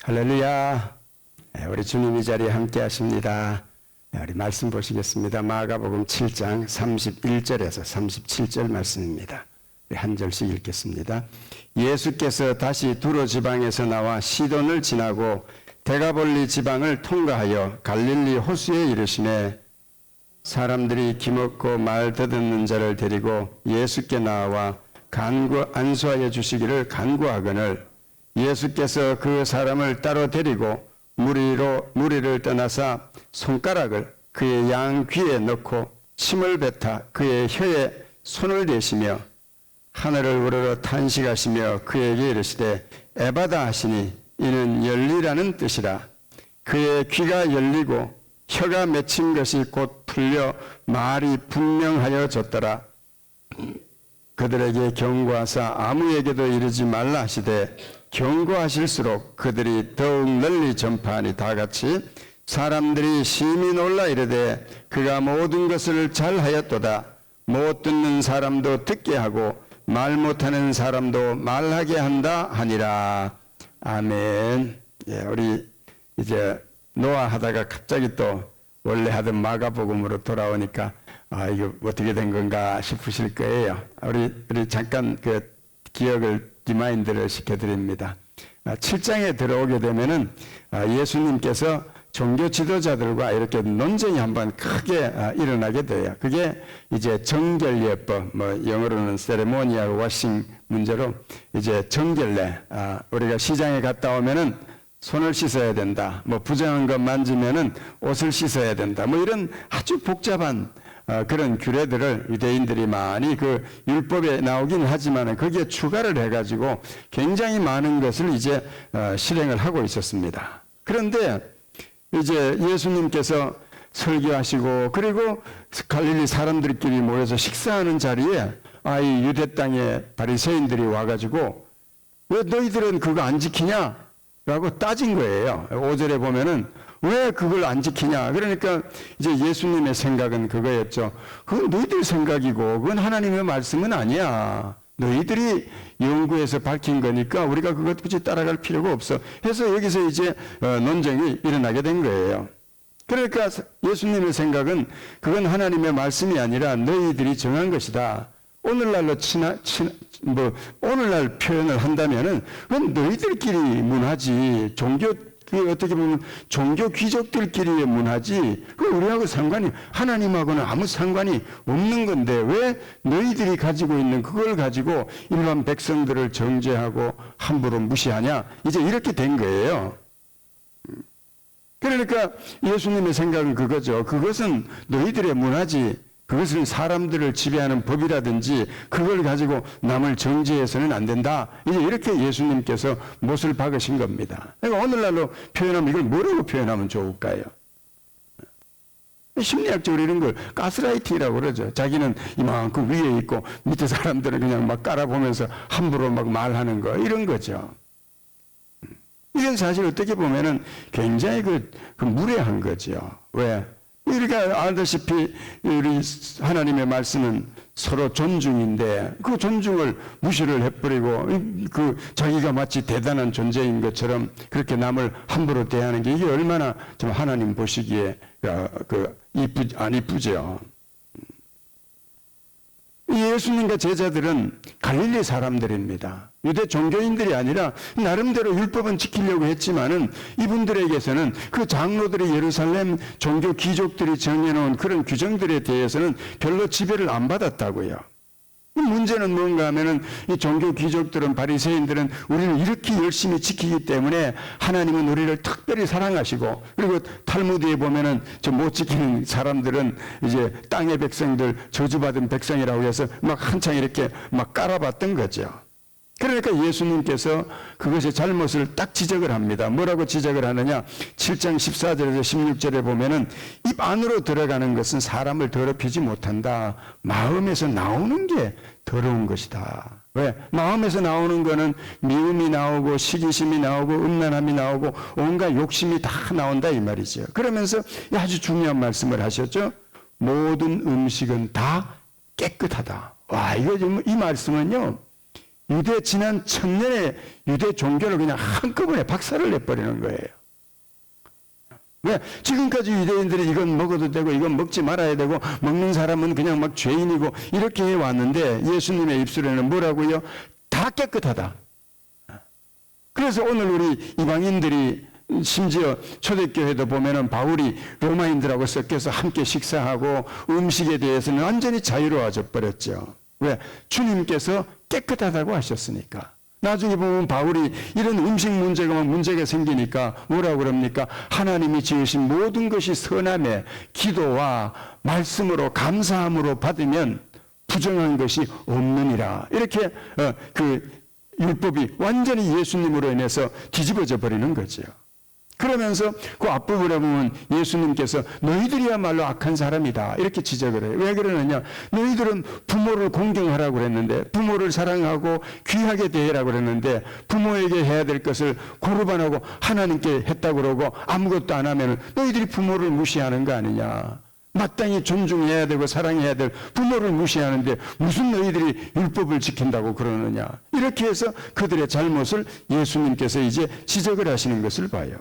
할렐루야. 우리 주님 이 자리에 함께 하십니다. 우리 말씀 보시겠습니다. 마가복음 7장 31절에서 37절 말씀입니다. 우리 한 절씩 읽겠습니다. 예수께서 다시 두로 지방에서 나와 시돈을 지나고 데가볼리 지방을 통과하여 갈릴리 호수에 이르시매 사람들이 기먹고 말 더듬는 자를 데리고 예수께 나와 안수하여 주시기를 간구하거늘 예수께서 그 사람을 따로 데리고 무리를 떠나사 손가락을 그의 양 귀에 넣고 침을 뱉어 그의 혀에 손을 대시며 하늘을 우러러 탄식하시며 그에게 이르시되 에바다 하시니 이는 열리라는 뜻이라. 그의 귀가 열리고 혀가 맺힌 것이 곧 풀려 말이 분명하여졌더라. 그들에게 경고하사 아무에게도 이르지 말라 하시되 경고하실수록 그들이 더욱 널리 전파하니 다같이 사람들이 심히 놀라 이르되 그가 모든 것을 잘하였도다. 못 듣는 사람도 듣게 하고 말 못하는 사람도 말하게 한다 하니라. 아멘. 우리 이제 노아 하다가 갑자기 또 원래 하던 마가복음으로 돌아오니까 이거 어떻게 된 건가 싶으실 거예요. 우리 잠깐 그 기억을 리마인드를 시켜드립니다. 7장에 들어오게 되면은 예수님께서 종교 지도자들과 이렇게 논쟁이 한번 크게 일어나게 돼요. 그게 이제 정결예법, 영어로는 세레모니얼 워싱 문제로 이제 정결례, 우리가 시장에 갔다 오면은 손을 씻어야 된다. 부정한 것 만지면은 옷을 씻어야 된다. 이런 아주 복잡한 그런 규례들을 유대인들이 많이 그 율법에 나오긴 하지만 거기에 추가를 해가지고 굉장히 많은 것을 이제 실행을 하고 있었습니다. 그런데 이제 예수님께서 설교하시고 그리고 갈릴리 사람들끼리 모여서 식사하는 자리에 이 유대 땅의 바리새인들이 와가지고 왜 너희들은 그거 안 지키냐? 라고 따진 거예요. 5절에 보면은 왜 그걸 안 지키냐? 그러니까 이제 예수님의 생각은 그거였죠. 그건 너희들 생각이고 그건 하나님의 말씀은 아니야. 너희들이 연구해서 밝힌 거니까 우리가 그것 굳이 따라갈 필요가 없어. 해서 여기서 이제 논쟁이 일어나게 된 거예요. 그러니까 예수님의 생각은 그건 하나님의 말씀이 아니라 너희들이 정한 것이다. 오늘날로 오늘날 표현을 한다면은 그건 너희들끼리 문화지. 어떻게 보면 종교 귀족들끼리의 문화지. 그 우리하고 하나님하고는 아무 상관이 없는 건데 왜 너희들이 가지고 있는 그걸 가지고 일반 백성들을 정죄하고 함부로 무시하냐? 이제 이렇게 된 거예요. 그러니까 예수님의 생각은 그거죠. 그것은 너희들의 문화지. 그것은 사람들을 지배하는 법이라든지 그걸 가지고 남을 정죄해서는 안 된다. 이제 이렇게 예수님께서 못을 박으신 겁니다. 그러니까 오늘날로 표현하면 이걸 뭐라고 표현하면 좋을까요? 심리학적으로 이런 걸 가스라이팅이라고 그러죠. 자기는 이만큼 위에 있고 밑에 사람들은 그냥 막 깔아보면서 함부로 막 말하는 거 이런 거죠. 이건 사실 어떻게 보면은 굉장히 그 무례한 거죠. 왜? 우리가 알다시피 우리 하나님의 말씀은 서로 존중인데 그 존중을 무시를 해버리고 자기가 마치 대단한 존재인 것처럼 그렇게 남을 함부로 대하는 게 이게 얼마나 좀 하나님 보시기에 안 이쁘죠. 예수님과 제자들은 갈릴리 사람들입니다. 유대 종교인들이 아니라 나름대로 율법은 지키려고 했지만은 이분들에게서는 그 장로들이 예루살렘 종교 귀족들이 정해놓은 그런 규정들에 대해서는 별로 지배를 안 받았다고요. 문제는 뭔가 하면은 이 종교 귀족들은 바리새인들은 우리를 이렇게 열심히 지키기 때문에 하나님은 우리를 특별히 사랑하시고 그리고 탈무드에 보면은 저 못 지키는 사람들은 이제 땅의 백성들 저주받은 백성이라고 해서 막 한창 이렇게 막 깔아봤던 거죠. 그러니까 예수님께서 그것의 잘못을 딱 지적을 합니다. 뭐라고 지적을 하느냐? 7장 14절에서 16절에 보면은 입 안으로 들어가는 것은 사람을 더럽히지 못한다. 마음에서 나오는 게 더러운 것이다. 왜? 마음에서 나오는 거는 미움이 나오고 시기심이 나오고 음란함이 나오고 온갖 욕심이 다 나온다 이 말이죠. 그러면서 아주 중요한 말씀을 하셨죠. 모든 음식은 다 깨끗하다. 와, 이 말씀은요. 유대 지난 1000년의 유대 종교를 그냥 한꺼번에 박살을 내버리는 거예요. 왜? 지금까지 유대인들이 이건 먹어도 되고 이건 먹지 말아야 되고 먹는 사람은 그냥 막 죄인이고 이렇게 해왔는데 예수님의 입술에는 뭐라고요? 다 깨끗하다. 그래서 오늘 우리 이방인들이 심지어 초대교회도 보면은 바울이 로마인들하고 섞여서 함께 식사하고 음식에 대해서는 완전히 자유로워져 버렸죠. 왜? 주님께서 깨끗하다고 하셨으니까. 나중에 보면 바울이 이런 음식 문제가 막 문제가 생기니까 뭐라고 그럽니까? 하나님이 지으신 모든 것이 선함에 기도와 말씀으로 감사함으로 받으면 부정한 것이 없느니라. 이렇게 그 율법이 완전히 예수님으로 인해서 뒤집어져 버리는 거죠. 그러면서 그 앞부분에 보면 예수님께서 너희들이야말로 악한 사람이다 이렇게 지적을 해요. 왜 그러느냐? 너희들은 부모를 공경하라고 그랬는데, 부모를 사랑하고 귀하게 대하라고 그랬는데, 부모에게 해야 될 것을 고르반하고 하나님께 했다고 그러고 아무것도 안 하면 너희들이 부모를 무시하는 거 아니냐? 마땅히 존중해야 되고 사랑해야 될 부모를 무시하는데 무슨 너희들이 율법을 지킨다고 그러느냐? 이렇게 해서 그들의 잘못을 예수님께서 이제 지적을 하시는 것을 봐요.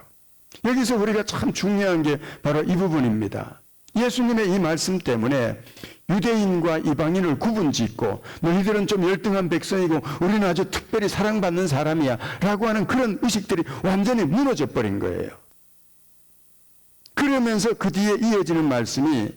여기서 우리가 참 중요한 게 바로 이 부분입니다. 예수님의 이 말씀 때문에 유대인과 이방인을 구분짓고 너희들은 좀 열등한 백성이고 우리는 아주 특별히 사랑받는 사람이야 라고 하는 그런 의식들이 완전히 무너져 버린 거예요. 그러면서 그 뒤에 이어지는 말씀이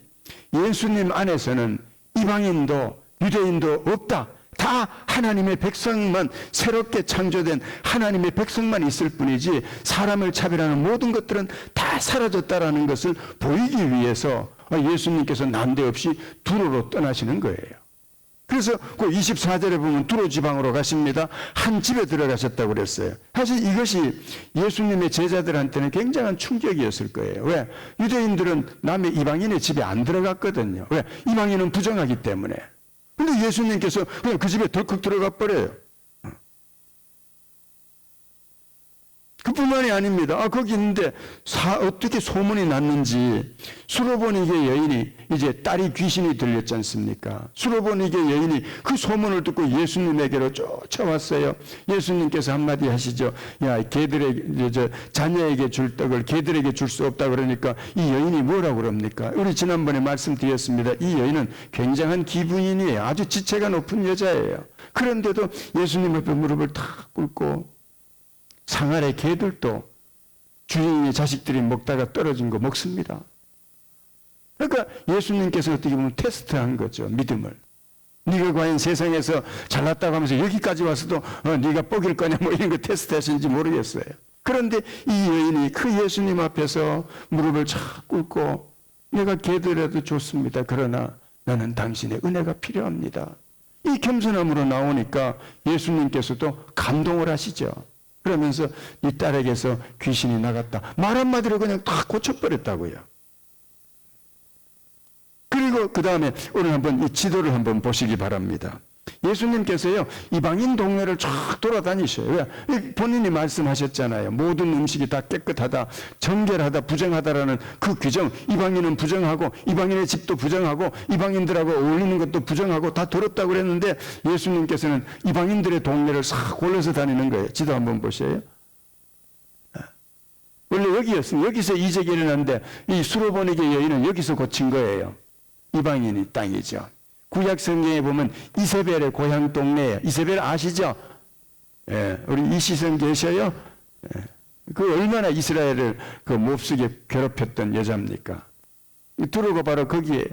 예수님 안에서는 이방인도 유대인도 없다. 다 하나님의 백성만, 새롭게 창조된 하나님의 백성만 있을 뿐이지 사람을 차별하는 모든 것들은 다 사라졌다라는 것을 보이기 위해서 예수님께서 난데없이 두로로 떠나시는 거예요. 그래서 그 24절에 보면 두로 지방으로 가십니다. 한 집에 들어가셨다고 그랬어요. 사실 이것이 예수님의 제자들한테는 굉장한 충격이었을 거예요. 왜? 유대인들은 남의 이방인의 집에 안 들어갔거든요. 왜? 이방인은 부정하기 때문에. 근데 예수님께서 그냥 그 집에 덜컥 들어가 버려요. 그뿐만이 아닙니다. 거기 있는데 어떻게 소문이 났는지 수로보니게 여인이 이제 딸이 귀신이 들렸지 않습니까? 수로보니게 여인이 그 소문을 듣고 예수님에게로 쫓아왔어요. 예수님께서 한마디 하시죠. 야, 개들에게 자녀에게 줄 떡을 개들에게 줄 수 없다 그러니까 이 여인이 뭐라고 그럽니까? 우리 지난번에 말씀드렸습니다. 이 여인은 굉장한 기부인이에요. 아주 지체가 높은 여자예요. 그런데도 예수님 앞에 무릎을 탁 꿇고 상아래 개들도 주인의 자식들이 먹다가 떨어진 거 먹습니다. 그러니까 예수님께서 어떻게 보면 테스트한 거죠. 믿음을. 네가 과연 세상에서 잘났다고 하면서 여기까지 와서도 네가 뻐길 거냐 뭐 이런 거 테스트하신지 모르겠어요. 그런데 이 여인이 그 예수님 앞에서 무릎을 착 꿇고 내가 개들에도 좋습니다. 그러나 나는 당신의 은혜가 필요합니다. 이 겸손함으로 나오니까 예수님께서도 감동을 하시죠. 그러면서 네 딸에게서 귀신이 나갔다. 말 한마디로 그냥 다 고쳐버렸다고요. 그리고 그 다음에 오늘 한번 이 지도를 한번 보시기 바랍니다. 예수님께서요, 이방인 동네를 쫙 돌아다니셔요. 왜? 본인이 말씀하셨잖아요. 모든 음식이 다 깨끗하다, 정결하다, 부정하다라는 그 규정. 이방인은 부정하고, 이방인의 집도 부정하고, 이방인들하고 어울리는 것도 부정하고 다 더럽다고 그랬는데 예수님께서는 이방인들의 동네를 싹 골라서 다니는 거예요. 지도 한번 보세요. 원래 여기였어요. 여기서 이적이 일어났는데 이 수로보니게 여인은 여기서 고친 거예요. 이방인이 땅이죠. 구약 성경에 보면 이세벨의 고향 동네예요. 이세벨 아시죠? 예, 우리 이시선 계셔요? 예, 그 얼마나 이스라엘을 그 몹쓰게 괴롭혔던 여자입니까? 두루가 바로 거기에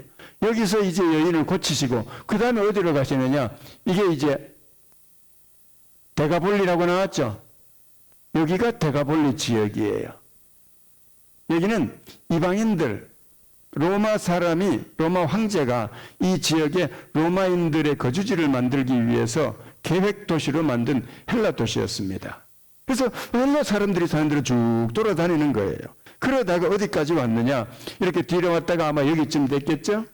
여기서 이제 여인을 고치시고 그 다음에 어디로 가시느냐? 이게 이제 데가볼리라고 나왔죠? 여기가 데가볼리 지역이에요. 여기는 이방인들 로마 황제가 이 지역에 로마인들의 거주지를 만들기 위해서 계획 도시로 만든 헬라 도시였습니다. 그래서 헬라 사람들이 사는 데로 쭉 돌아다니는 거예요. 그러다가 어디까지 왔느냐? 이렇게 뒤로 왔다가 아마 여기쯤 됐겠죠?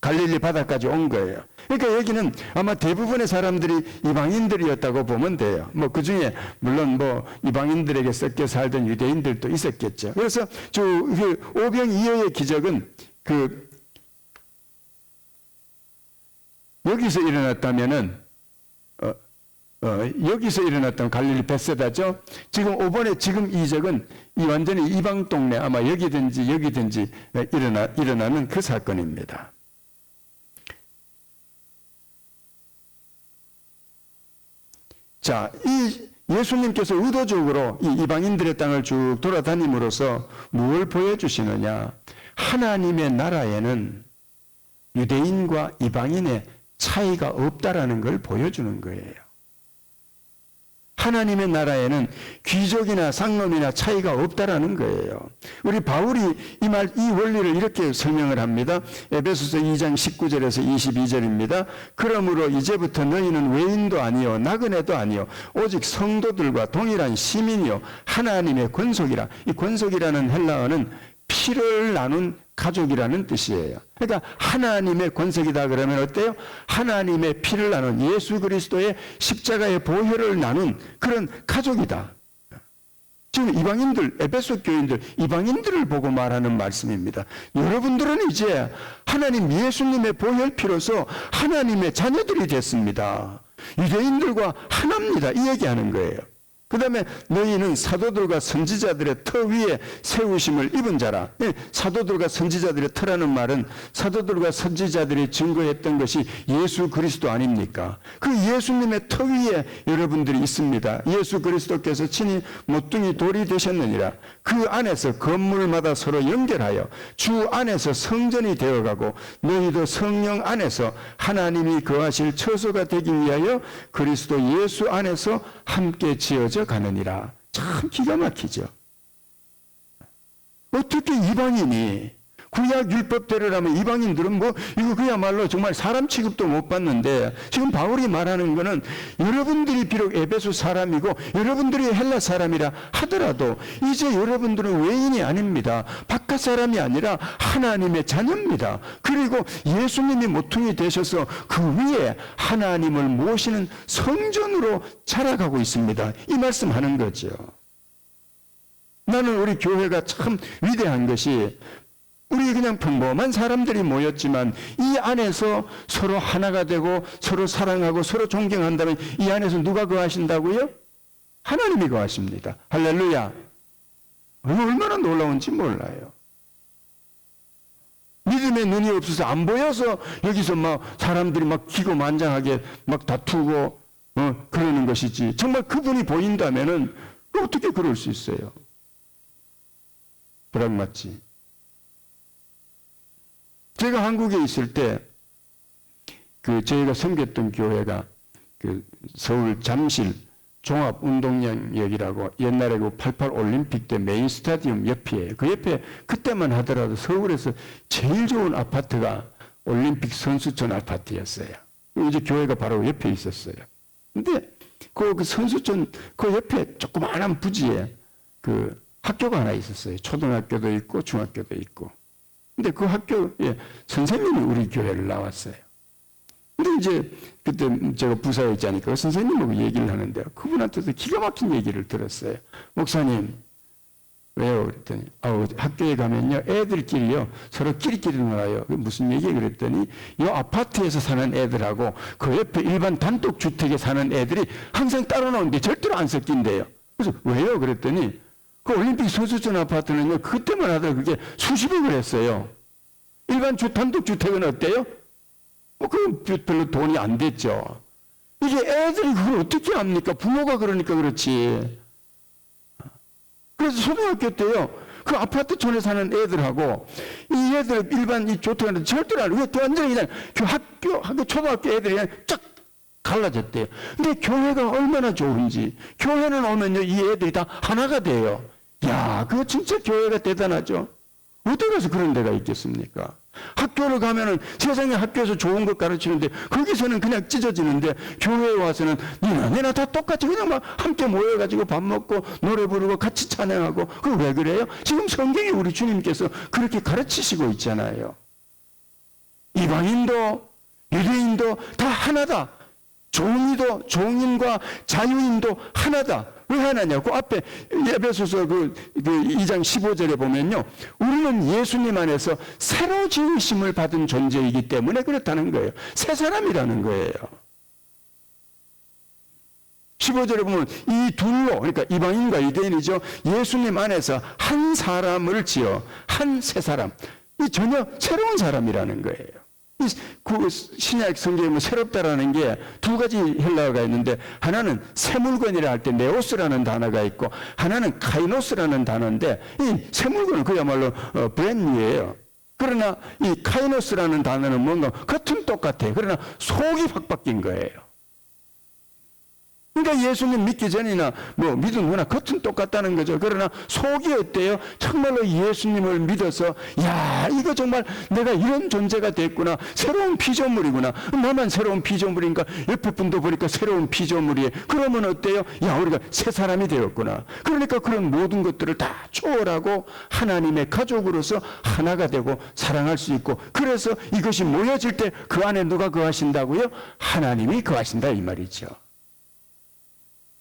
갈릴리 바다까지 온 거예요. 그러니까 여기는 아마 대부분의 사람들이 이방인들이었다고 보면 돼요. 뭐 그 중에 물론 뭐 이방인들에게 섞여 살던 유대인들도 있었겠죠. 그래서 그 오병이어의 기적은 여기서 일어났다면은 여기서 일어났던 갈릴리 벳세다죠. 지금 5번의 지금 이적은 이 완전히 이방 동네 아마 여기든지 일어나는 그 사건입니다. 자, 이 예수님께서 의도적으로 이 이방인들의 땅을 쭉 돌아다님으로써 무엇을 보여주시느냐? 하나님의 나라에는 유대인과 이방인의 차이가 없다라는 걸 보여주는 거예요. 하나님의 나라에는 귀족이나 상놈이나 차이가 없다라는 거예요. 우리 바울이 이 원리를 이렇게 설명을 합니다. 에베소서 2장 19절에서 22절입니다. 그러므로 이제부터 너희는 외인도 아니요 나그네도 아니요 오직 성도들과 동일한 시민이요 하나님의 권속이라. 이 권속이라는 헬라어는 피를 나눈 가족이라는 뜻이에요. 그러니까 하나님의 권속이다 그러면 어때요? 하나님의 피를 나눈 예수 그리스도의 십자가의 보혈을 나눈 그런 가족이다. 지금 이방인들, 에베소 교인들, 이방인들을 보고 말하는 말씀입니다. 여러분들은 이제 하나님 예수님의 보혈 피로서 하나님의 자녀들이 됐습니다. 유대인들과 하나입니다. 이 얘기하는 거예요. 그 다음에 너희는 사도들과 선지자들의 터 위에 세우심을 입은 자라. 사도들과 선지자들의 터라는 말은 사도들과 선지자들이 증거했던 것이 예수 그리스도 아닙니까? 그 예수님의 터 위에 여러분들이 있습니다. 예수 그리스도께서 친히 모퉁이 돌이 되셨느니라. 그 안에서 건물마다 서로 연결하여 주 안에서 성전이 되어가고 너희도 성령 안에서 하나님이 거하실 처소가 되기 위하여 그리스도 예수 안에서 함께 지어져 가느니라. 참 기가 막히죠. 어떻게 이방인이 구약 율법대로라면 이방인들은 이거 그야말로 정말 사람 취급도 못 받는데 지금 바울이 말하는 거는 여러분들이 비록 에베소 사람이고 여러분들이 헬라 사람이라 하더라도 이제 여러분들은 외인이 아닙니다. 바깥 사람이 아니라 하나님의 자녀입니다. 그리고 예수님이 모퉁이 되셔서 그 위에 하나님을 모시는 성전으로 자라가고 있습니다. 이 말씀하는 거죠. 나는 우리 교회가 참 위대한 것이 우리 그냥 평범한 사람들이 모였지만 이 안에서 서로 하나가 되고 서로 사랑하고 서로 존경한다면 이 안에서 누가 거하신다고요? 하나님이 거하십니다. 할렐루야. 얼마나 놀라운지 몰라요. 믿음의 눈이 없어서 안 보여서 여기서 막 사람들이 막 기고만장하게 막 다투고 그러는 것이지. 정말 그분이 보인다면은 어떻게 그럴 수 있어요? 불악맞지. 제가 한국에 있을 때, 저희가 섬겼던 교회가, 서울 잠실 종합운동장역이라고 옛날에 88 올림픽 때 메인 스타디움 옆이에요. 그 옆에 그때만 하더라도 서울에서 제일 좋은 아파트가 올림픽 선수촌 아파트였어요. 이제 교회가 바로 옆에 있었어요. 근데 그 선수촌 그 옆에 조그마한 부지에 학교가 하나 있었어요. 초등학교도 있고 중학교도 있고. 근데 그 학교에 선생님이 우리 교회를 나왔어요. 근데 이제 그때 제가 부사에 있지 않으니까 선생님하고 얘기를 하는데 그분한테도 기가 막힌 얘기를 들었어요. 목사님, 왜요? 그랬더니, 학교에 가면요, 애들끼리요, 서로 끼리끼리 놀아요. 무슨 얘기예요? 그랬더니, 이 아파트에서 사는 애들하고 그 옆에 일반 단독주택에 사는 애들이 항상 따로 나오는데 절대로 안 섞인대요. 그래서 왜요? 그랬더니, 그 올림픽 선수촌 아파트는요, 그때만 하더라도 그게 수십억을 했어요. 일반 단독주택은 어때요? 그 별로 돈이 안 됐죠. 이게 애들이 그걸 어떻게 합니까? 부모가 그러니까 그렇지. 그래서 초등학교 때요, 그 아파트촌에 사는 애들하고 이 애들 일반 이 주택은 절대로 안, 완전히 그냥 초등학교 애들이 그냥 쫙 갈라졌대요. 근데 교회가 얼마나 좋은지, 교회는 오면요, 이 애들이 다 하나가 돼요. 야, 그거 진짜 교회가 대단하죠? 어디 가서 그런 데가 있겠습니까? 학교를 가면은 세상에 학교에서 좋은 것 가르치는데 거기서는 그냥 찢어지는데 교회에 와서는 니나 다 똑같이 그냥 막 함께 모여가지고 밥 먹고 노래 부르고 같이 찬양하고 그거 왜 그래요? 지금 성경에 우리 주님께서 그렇게 가르치시고 있잖아요. 이방인도 유대인도 다 하나다. 종인과 자유인도 하나다. 왜 하나냐고? 앞에 에베소서 2장 15절에 보면요. 우리는 예수님 안에서 새로 지으심을 받은 존재이기 때문에 그렇다는 거예요. 새 사람이라는 거예요. 15절에 보면 이 둘로, 그러니까 이방인과 유대인이죠. 예수님 안에서 한 사람을 지어 한 세 사람. 이 전혀 새로운 사람이라는 거예요. 그 신약 성경에 뭐 새롭다라는 게 두 가지 헬라어가 있는데, 하나는 새 물건이라 할 때 네오스라는 단어가 있고, 하나는 카이노스라는 단어인데, 이 새 물건은 그야말로 브랜뉴예요. 그러나 이 카이노스라는 단어는 뭔가 겉은 똑같아요. 그러나 속이 확 바뀐 거예요. 그러니까 예수님 믿기 전이나 뭐 믿은 후나 겉은 똑같다는 거죠. 그러나 속이 어때요? 정말로 예수님을 믿어서, 야, 이거 정말 내가 이런 존재가 됐구나. 새로운 피조물이구나. 나만 새로운 피조물인가? 옆에 분도 보니까 새로운 피조물이에요. 그러면 어때요? 야, 우리가 새 사람이 되었구나. 그러니까 그런 모든 것들을 다 초월하고 하나님의 가족으로서 하나가 되고 사랑할 수 있고, 그래서 이것이 모여질 때 그 안에 누가 거하신다고요? 하나님이 거하신다 이 말이죠.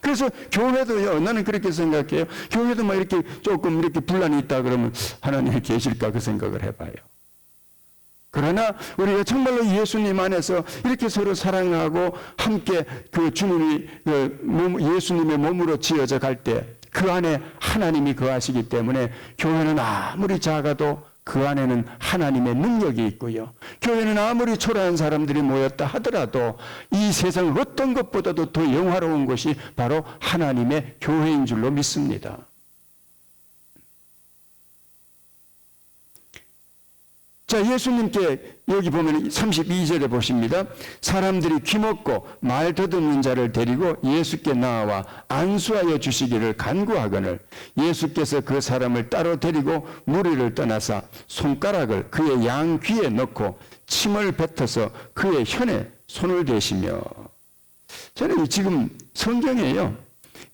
그래서 교회도요, 나는 그렇게 생각해요. 교회도 뭐 이렇게 조금 이렇게 분란이 있다 그러면 하나님이 계실까 그 생각을 해봐요. 그러나 우리가 정말로 예수님 안에서 이렇게 서로 사랑하고 함께 그 주님이 예수님의 몸으로 지어져 갈 때 그 안에 하나님이 거하시기 때문에 교회는 아무리 작아도 그 안에는 하나님의 능력이 있고요. 교회는 아무리 초라한 사람들이 모였다 하더라도 이 세상 어떤 것보다도 더 영화로운 것이 바로 하나님의 교회인 줄로 믿습니다. 자, 예수님께 여기 보면 32절에 보십니다. 사람들이 귀먹고 말 더듬는 자를 데리고 예수께 나와 안수하여 주시기를 간구하거늘 예수께서 그 사람을 따로 데리고 무리를 떠나사 손가락을 그의 양 귀에 넣고 침을 뱉어서 그의 혀에 손을 대시며. 저는 지금 성경에요,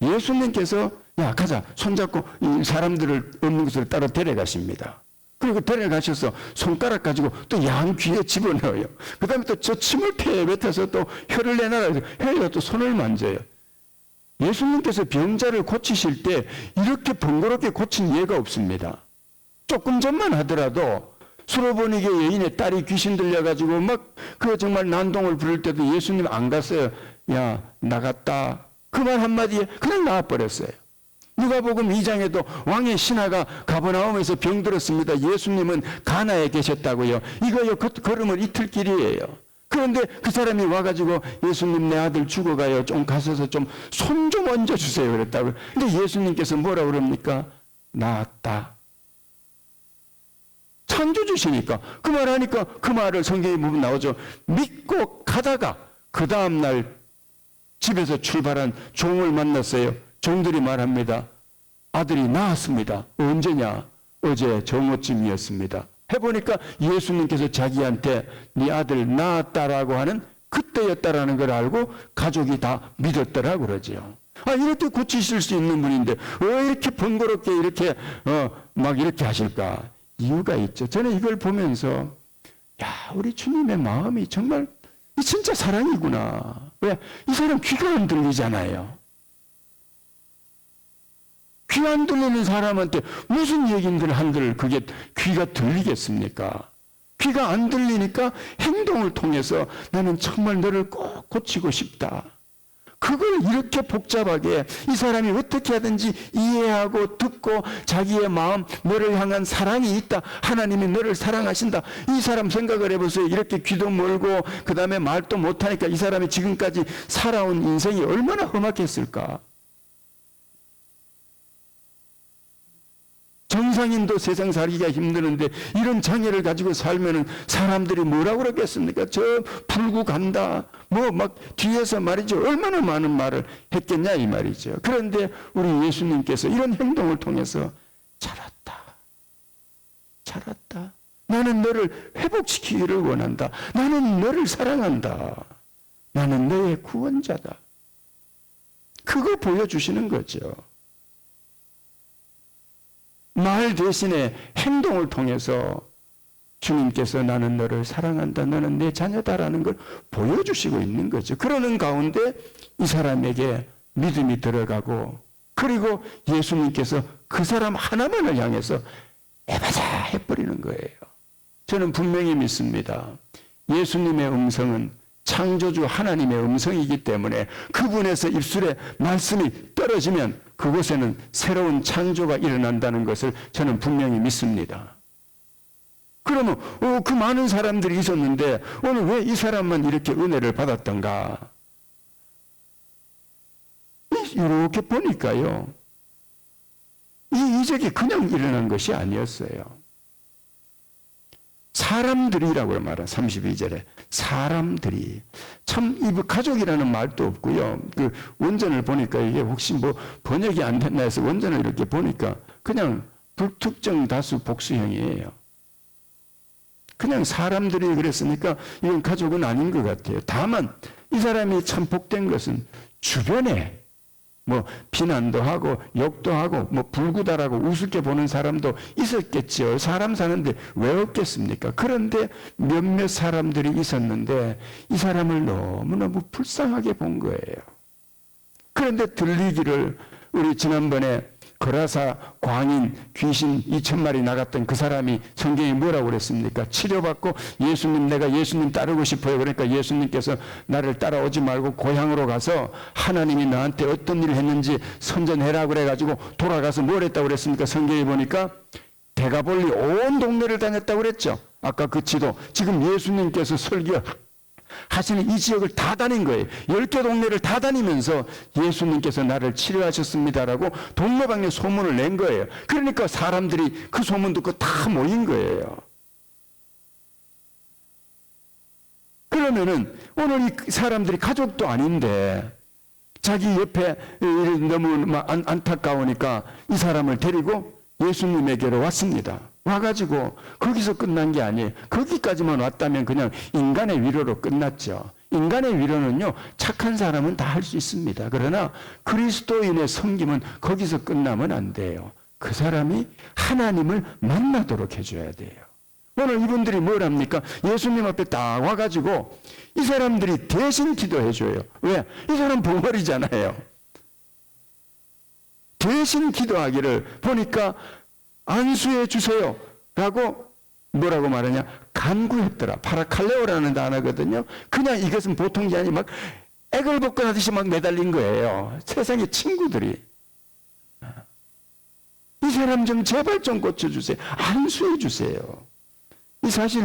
예수님께서 야 가자 손잡고 이 사람들을 없는 곳으로 따로 데려가십니다. 그리고 데려가셔서 손가락 가지고 또 양 귀에 집어넣어요. 그 다음에 또 저 침을 폐에 뱉어서 또 혀를 내놔라. 혀에다 또 손을 만져요. 예수님께서 병자를 고치실 때 이렇게 번거롭게 고친 예가 없습니다. 조금 전만 하더라도 수로보니게 여인의 딸이 귀신 들려가지고 막 그 정말 난동을 부를 때도 예수님 안 갔어요. 야 나갔다. 그 말 한마디에 그냥 나와버렸어요. 누가복음 2장에도 왕의 신하가 가버나움에서 병들었습니다. 예수님은 가나에 계셨다고요. 이거요 걸음을 이틀 길이에요. 그런데 그 사람이 와가지고 예수님 내 아들 죽어가요. 좀 가셔서 좀 손 좀 얹어주세요 그랬다고요. 근데 예수님께서 뭐라 그럽니까? 나았다. 찬조 주시니까 그 말하니까 그 말을 성경에 보면 나오죠. 믿고 가다가 그 다음날 집에서 출발한 종을 만났어요. 종들이 말합니다. 아들이 나았습니다. 언제냐? 어제 정오쯤이었습니다. 해보니까 예수님께서 자기한테 네 아들 나았다라고 하는 그때였다라는 걸 알고 가족이 다 믿었더라고 그러죠. 아, 이렇게 고치실 수 있는 분인데 왜 이렇게 번거롭게 이렇게 막 이렇게 하실까? 이유가 있죠. 저는 이걸 보면서 야, 우리 주님의 마음이 정말 진짜 사랑이구나. 왜? 이 사람 귀가 안 들리잖아요. 귀 안 들리는 사람한테 무슨 얘기들 한들 그게 귀가 들리겠습니까? 귀가 안 들리니까 행동을 통해서 나는 정말 너를 꼭 고치고 싶다. 그걸 이렇게 복잡하게 이 사람이 어떻게 하든지 이해하고 듣고 자기의 마음, 너를 향한 사랑이 있다. 하나님이 너를 사랑하신다. 이 사람 생각을 해보세요. 이렇게 귀도 멀고 그 다음에 말도 못하니까 이 사람이 지금까지 살아온 인생이 얼마나 험악했을까. 정상인도 세상 살기가 힘드는데 이런 장애를 가지고 살면은 사람들이 뭐라고 그러겠습니까? 저 불구 간다. 뭐 막 뒤에서 말이죠. 얼마나 많은 말을 했겠냐 이 말이죠. 그런데 우리 예수님께서 이런 행동을 통해서 잘했다. 잘했다. 나는 너를 회복시키기를 원한다. 나는 너를 사랑한다. 나는 너의 구원자다. 그거 보여주시는 거죠. 말 대신에 행동을 통해서 주님께서 나는 너를 사랑한다. 너는 내 자녀다라는 걸 보여주시고 있는 거죠. 그러는 가운데 이 사람에게 믿음이 들어가고 그리고 예수님께서 그 사람 하나만을 향해서 에바자 해버리는 거예요. 저는 분명히 믿습니다. 예수님의 음성은 창조주 하나님의 음성이기 때문에 그분에서 입술에 말씀이 떨어지면 그곳에는 새로운 창조가 일어난다는 것을 저는 분명히 믿습니다. 그러면 그 많은 사람들이 있었는데 오늘 왜 이 사람만 이렇게 은혜를 받았던가? 이렇게 보니까요, 이 이적이 그냥 일어난 것이 아니었어요. 사람들이라고 말한 32절에 사람들이 참 이 가족이라는 말도 없고요. 그 원전을 보니까 이게 혹시 뭐 번역이 안 됐나 해서 원전을 이렇게 보니까 그냥 불특정 다수 복수형이에요. 그냥 사람들이 그랬으니까 이건 가족은 아닌 것 같아요. 다만 이 사람이 참 복된 것은 주변에 뭐 비난도 하고 욕도 하고 뭐 불구다라고 우습게 보는 사람도 있었겠죠. 사람 사는데 왜 없겠습니까? 그런데 몇몇 사람들이 있었는데 이 사람을 너무너무 불쌍하게 본 거예요. 그런데 들리기를 우리 지난번에 거라사 광인 귀신 2,000마리 나갔던 그 사람이 성경에 뭐라고 그랬습니까? 치료받고 예수님, 내가 예수님 따르고 싶어요. 그러니까 예수님께서 나를 따라오지 말고 고향으로 가서 하나님이 나한테 어떤 일을 했는지 선전해라 그래가지고 돌아가서 뭘 했다고 그랬습니까? 성경에 보니까 대가볼리 온 동네를 다녔다고 그랬죠. 아까 그 지도 지금 예수님께서 설교 하시는 이 지역을 다 다닌 거예요. 10개 동네를 다 다니면서 예수님께서 나를 치료하셨습니다라고 동네방네 소문을 낸 거예요. 그러니까 사람들이 그 소문 듣고 다 모인 거예요. 그러면은 오늘 이 사람들이 가족도 아닌데 자기 옆에 너무 안타까우니까 이 사람을 데리고 예수님에게로 왔습니다. 와가지고 거기서 끝난 게 아니에요. 거기까지만 왔다면 그냥 인간의 위로로 끝났죠. 인간의 위로는요, 착한 사람은 다 할 수 있습니다. 그러나 그리스도인의 섬김은 거기서 끝나면 안 돼요. 그 사람이 하나님을 만나도록 해줘야 돼요. 오늘 이분들이 뭘 합니까? 예수님 앞에 딱 와가지고 이 사람들이 대신 기도해줘요. 왜? 이 사람 봉헌이잖아요. 대신 기도하기를 보니까 안수해 주세요 라고 뭐라고 말하냐? 간구했더라. 파라칼레오라는 단어거든요. 그냥 이것은 보통 게 아니 막 액을 벗겨나듯이 막 매달린 거예요. 세상의 친구들이. 이 사람 좀 제발 좀 고쳐주세요. 안수해 주세요. 이 사실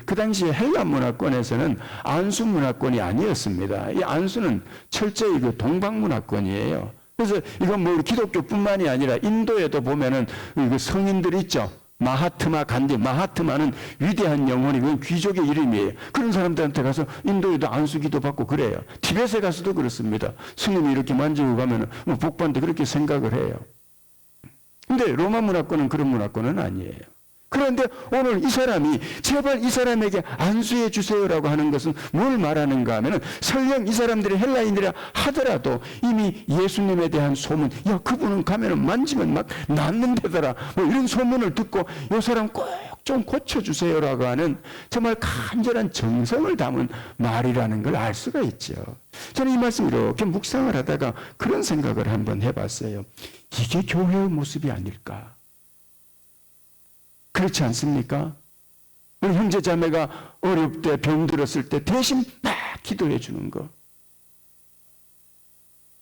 그 당시에 헬라 문화권에서는 안수 문화권이 아니었습니다. 이 안수는 철저히 그 동방 문화권이에요. 그래서 이건 뭐 기독교뿐만이 아니라 인도에도 보면은 그 성인들 있죠. 마하트마 간디. 마하트마는 위대한 영혼이 그건 귀족의 이름이에요. 그런 사람들한테 가서 인도에도 안수기도 받고 그래요. 티벳에 가서도 그렇습니다. 스님이 이렇게 만지고 가면은 뭐 복받는데 그렇게 생각을 해요. 근데 로마 문화권은 그런 문화권은 아니에요. 그런데 오늘 이 사람이 제발 이 사람에게 안수해 주세요라고 하는 것은 뭘 말하는가 하면은 설령 이 사람들이 헬라인들이라 하더라도 이미 예수님에 대한 소문, 야 그분은 가면은 만지면 막 낫는 데더라 뭐 이런 소문을 듣고 이 사람 꼭 좀 고쳐주세요라고 하는 정말 간절한 정성을 담은 말이라는 걸 알 수가 있죠. 저는 이 말씀 이렇게 묵상을 하다가 그런 생각을 한번 해봤어요. 이게 교회의 모습이 아닐까? 그렇지 않습니까? 우리 형제 자매가 어렵을 때 병들었을 때 대신 막 기도해 주는 거.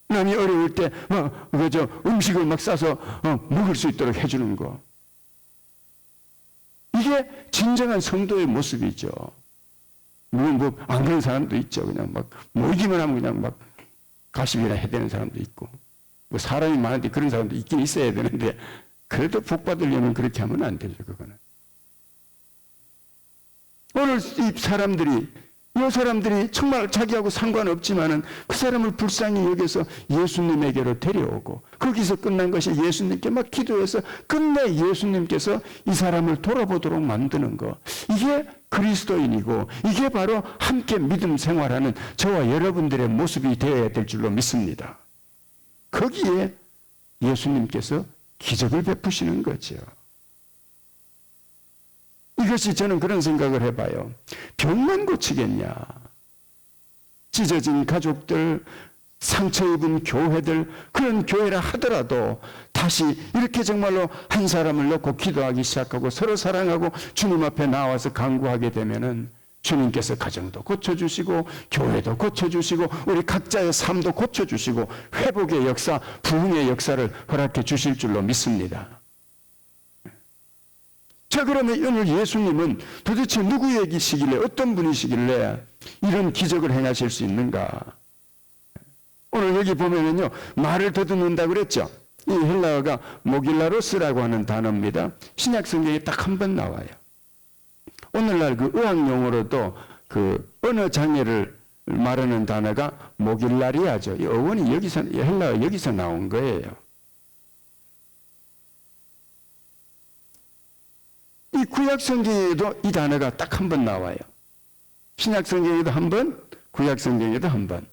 남이 어려울 때 음식을 막 싸서 먹을 수 있도록 해주는 거. 이게 진정한 성도의 모습이죠. 물론 뭐 안 그런 사람도 있죠. 그냥 막 모이기만 하면 그냥 막 가십이나 해대는 사람도 있고, 뭐 사람이 많은데 그런 사람도 있긴 있어야 되는데. 그래도 복 받으려면 그렇게 하면 안 되죠, 그거는. 오늘 이 사람들이 정말 자기하고 상관없지만은 그 사람을 불쌍히 여겨서 예수님에게로 데려오고 거기서 끝난 것이 예수님께 막 기도해서 끝내 예수님께서 이 사람을 돌아보도록 만드는 거. 이게 그리스도인이고 이게 바로 함께 믿음 생활하는 저와 여러분들의 모습이 되어야 될 줄로 믿습니다. 거기에 예수님께서 기적을 베푸시는 거죠. 이것이 저는 그런 생각을 해봐요. 병만 고치겠냐? 찢어진 가족들, 상처 입은 교회들, 그런 교회라 하더라도 다시 이렇게 정말로 한 사람을 놓고 기도하기 시작하고 서로 사랑하고 주님 앞에 나와서 간구하게 되면은 주님께서 가정도 고쳐주시고 교회도 고쳐주시고 우리 각자의 삶도 고쳐주시고 회복의 역사, 부흥의 역사를 허락해 주실 줄로 믿습니다. 자, 그러면 오늘 예수님은 도대체 누구이시길래, 어떤 분이시길래 이런 기적을 행하실 수 있는가? 오늘 여기 보면은요, 말을 더듬는다 그랬죠? 이 헬라어가 모길라로스라고 하는 단어입니다. 신약 성경에 딱 한 번 나와요. 오늘날 그 의학용어로도 그 언어 장애를 말하는 단어가 모길라리아죠. 이 어원이 여기서, 헬라어 여기서 나온 거예요. 이 구약 성경에도 이 단어가 딱 한 번 나와요. 신약 성경에도 한 번, 구약 성경에도 한 번.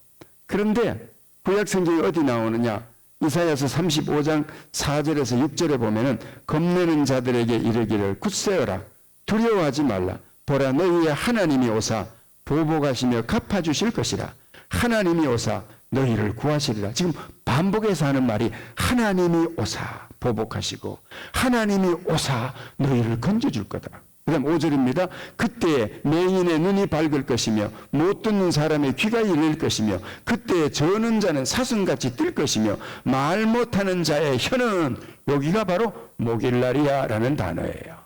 그런데 구약 성경이 어디 나오느냐? 이사야서 35장 4절에서 6절에 보면은 겁내는 자들에게 이르기를 굳세어라, 두려워하지 말라. 보라, 너희의 하나님이 오사 보복하시며 갚아주실 것이라. 하나님이 오사 너희를 구하시리라. 지금 반복해서 하는 말이 하나님이 오사 보복하시고 하나님이 오사 너희를 건져줄 거다. 그 다음 5절입니다. 그때에 맹인의 눈이 밝을 것이며 못 듣는 사람의 귀가 열릴 것이며 그때에 저는 자는 사슴같이 뜰 것이며 말 못하는 자의 혀는, 여기가 바로 모길라리아라는 단어예요.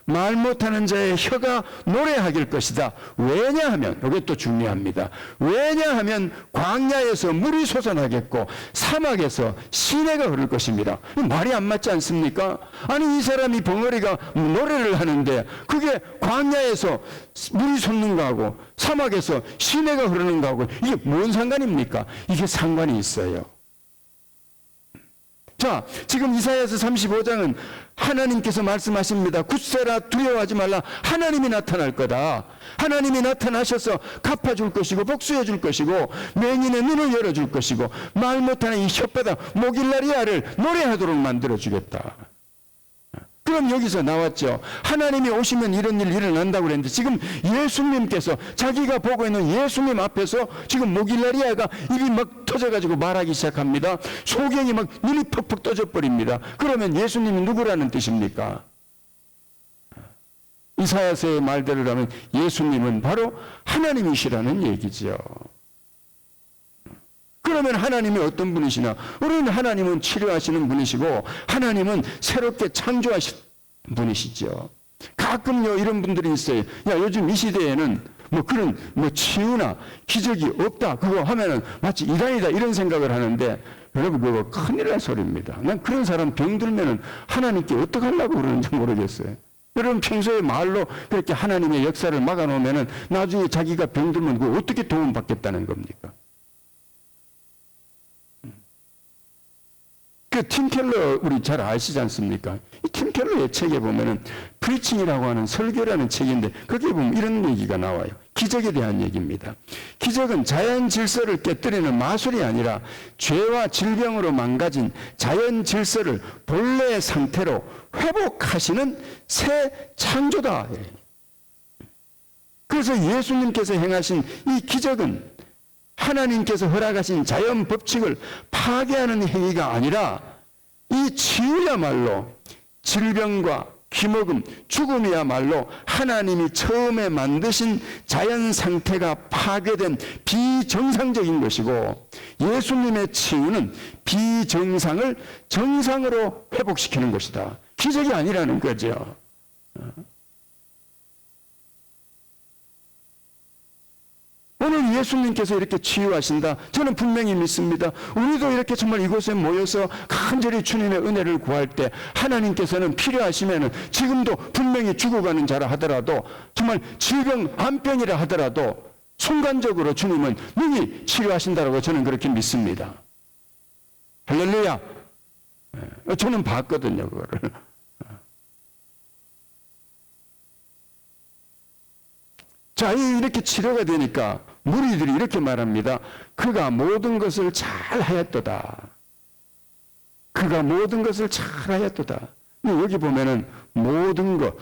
말 못하는 자의 혀가 노래하길 것이다. 왜냐하면, 이게 또 중요합니다. 왜냐하면 광야에서 물이 솟아나겠고 사막에서 시내가 흐를 것입니다. 말이 안 맞지 않습니까? 아니, 이 사람이 벙어리가 노래를 하는데 그게 광야에서 물이 솟는 거하고 사막에서 시내가 흐르는 거하고 이게 뭔 상관입니까? 이게 상관이 있어요. 자, 지금 이사야서 35장은 하나님께서 말씀하십니다. 굳세라, 두려워하지 말라. 하나님이 나타날 거다. 하나님이 나타나셔서 갚아줄 것이고 복수해 줄 것이고 맹인의 눈을 열어줄 것이고 말 못하는 이 혓바닥 모길라리아를 노래하도록 만들어주겠다. 그럼 여기서 나왔죠. 하나님이 오시면 이런 일 일어난다고 그랬는데 지금 예수님께서 자기가 보고 있는 예수님 앞에서 지금 모길라리아가 입이 막 터져가지고 말하기 시작합니다. 소경이 막 눈이 퍽퍽 떠져버립니다. 그러면 예수님이 누구라는 뜻입니까? 이사야서의 말대로 하면 예수님은 바로 하나님이시라는 얘기죠. 그러면 하나님이 어떤 분이시나? 우리는 하나님은 치료하시는 분이시고 하나님은 새롭게 창조하시는 분이시죠. 가끔요 이런 분들이 있어요. 야, 요즘 이 시대에는 뭐 그런 뭐 치유나 기적이 없다 그거 하면은 마치 이단이다 이런 생각을 하는데, 여러분 그거 큰일 날 소리입니다. 난 그런 사람 병들면은 하나님께 어떻게 하려고 그러는지 모르겠어요. 여러분 평소에 말로 그렇게 하나님의 역사를 막아놓으면은 나중에 자기가 병들면 그거 어떻게 도움받겠다는 겁니까? 그 팀 켈러 우리 잘 아시지 않습니까? 이 팀 켈러의 책에 보면은 프리칭이라고 하는 설교라는 책인데 거기에 보면 이런 얘기가 나와요. 기적에 대한 얘기입니다. 기적은 자연 질서를 깨뜨리는 마술이 아니라 죄와 질병으로 망가진 자연 질서를 본래의 상태로 회복하시는 새 창조다. 그래서 예수님께서 행하신 이 기적은 하나님께서 허락하신 자연 법칙을 파괴하는 행위가 아니라 이 치유야말로 질병과 귀먹음, 죽음이야말로 하나님이 처음에 만드신 자연 상태가 파괴된 비정상적인 것이고 예수님의 치유는 비정상을 정상으로 회복시키는 것이다. 기적이 아니라는 거죠. 오늘 예수님께서 이렇게 치유하신다. 저는 분명히 믿습니다. 우리도 이렇게 정말 이곳에 모여서 간절히 주님의 은혜를 구할 때 하나님께서는 필요하시면은 지금도 분명히 죽어가는 자라 하더라도 정말 질병, 암병이라 하더라도 순간적으로 주님은 능히 치료하신다라고 저는 그렇게 믿습니다. 할렐루야. 저는 봤거든요, 그거를. 자, 이렇게 치료가 되니까 무리들이 이렇게 말합니다. 그가 모든 것을 잘 하였도다. 그가 모든 것을 잘 하였도다. 여기 보면은 모든 것,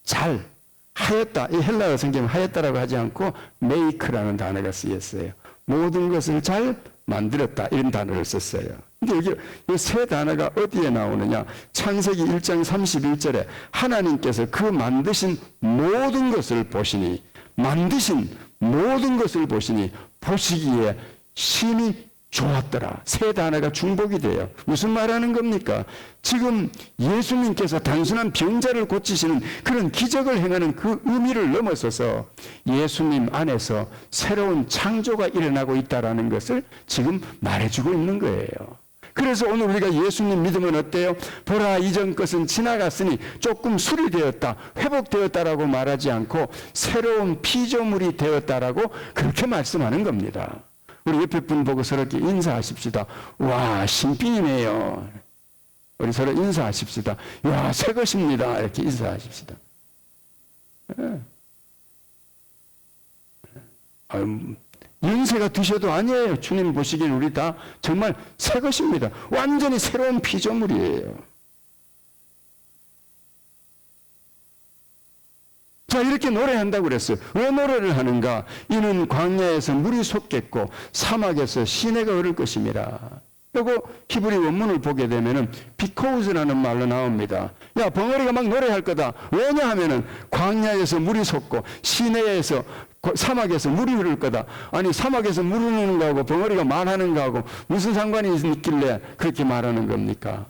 잘 하였다. 이 헬라어 성경은 하였다라고 하지 않고 make라는 단어가 쓰였어요. 모든 것을 잘 만들었다. 이런 단어를 썼어요. 근데 여기 이 세 단어가 어디에 나오느냐? 창세기 1장 31절에 하나님께서 그 만드신 모든 것을 보시니 만드신 모든 것을 보시니 보시기에 심히 좋았더라. 세 단어가 중복이 돼요. 무슨 말하는 겁니까? 지금 예수님께서 단순한 병자를 고치시는 그런 기적을 행하는 그 의미를 넘어서서 예수님 안에서 새로운 창조가 일어나고 있다는 것을 지금 말해주고 있는 거예요. 그래서 오늘 우리가 예수님 믿으면 어때요? 보라, 이전 것은 지나갔으니 조금 수리되었다, 회복되었다라고 말하지 않고 새로운 피조물이 되었다라고 그렇게 말씀하는 겁니다. 우리 옆에 분 보고 서로 이렇게 인사하십시다. 와, 신빙이네요. 우리 서로 인사하십시다. 와, 새 것입니다. 이렇게 인사하십시다. 연세가 드셔도 아니에요. 주님 보시기엔 우리 다 정말 새 것입니다. 완전히 새로운 피조물이에요. 자, 이렇게 노래한다고 그랬어요. 왜 노래를 하는가? 이는 광야에서 물이 솟겠고 사막에서 시내가 흐를 것입니다. 그리고 히브리 원문을 보게 되면은 because라는 말로 나옵니다. 야, 벙어리가 막 노래할 거다. 왜냐하면은 광야에서 물이 솟고 시내에서 사막에서 물이 흐를 거다. 아니, 사막에서 물 흐르는 거하고 벙어리가 말하는 거하고 무슨 상관이 있길래 그렇게 말하는 겁니까?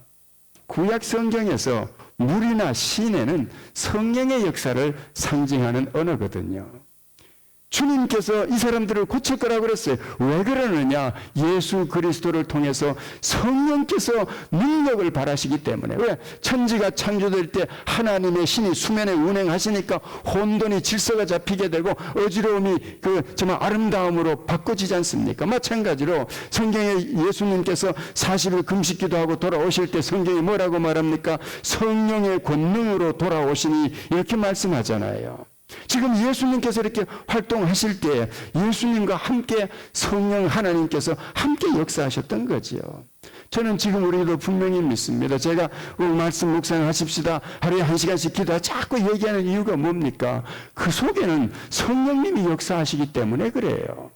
구약 성경에서 물이나 시내는 성령의 역사를 상징하는 언어거든요. 주님께서 이 사람들을 고칠 거라고 그랬어요. 왜 그러느냐? 예수 그리스도를 통해서 성령께서 능력을 발하시기 때문에. 왜? 천지가 창조될 때 하나님의 신이 수면에 운행하시니까 혼돈이 질서가 잡히게 되고 어지러움이 정말 아름다움으로 바꿔지지 않습니까? 마찬가지로 성경에 예수님께서 40일 금식 기도하고 돌아오실 때 성경이 뭐라고 말합니까? 성령의 권능으로 돌아오시니 이렇게 말씀하잖아요. 지금 예수님께서 이렇게 활동하실 때 예수님과 함께 성령 하나님께서 함께 역사하셨던 거지요. 저는 지금 우리도 분명히 믿습니다. 제가 말씀 묵상을 하십시다, 하루에 1시간씩 기도하 자꾸 얘기하는 이유가 뭡니까? 그 속에는 성령님이 역사하시기 때문에 그래요.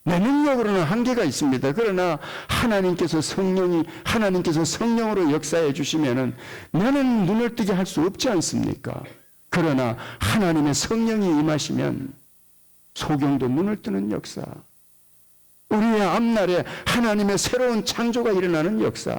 내 능력으로는 한계가 있습니다. 그러나 하나님께서 성령으로 역사해 주시면은 나는 눈을 뜨게 할 수 없지 않습니까? 그러나 하나님의 성령이 임하시면 소경도 눈을 뜨는 역사, 우리의 앞날에 하나님의 새로운 창조가 일어나는 역사.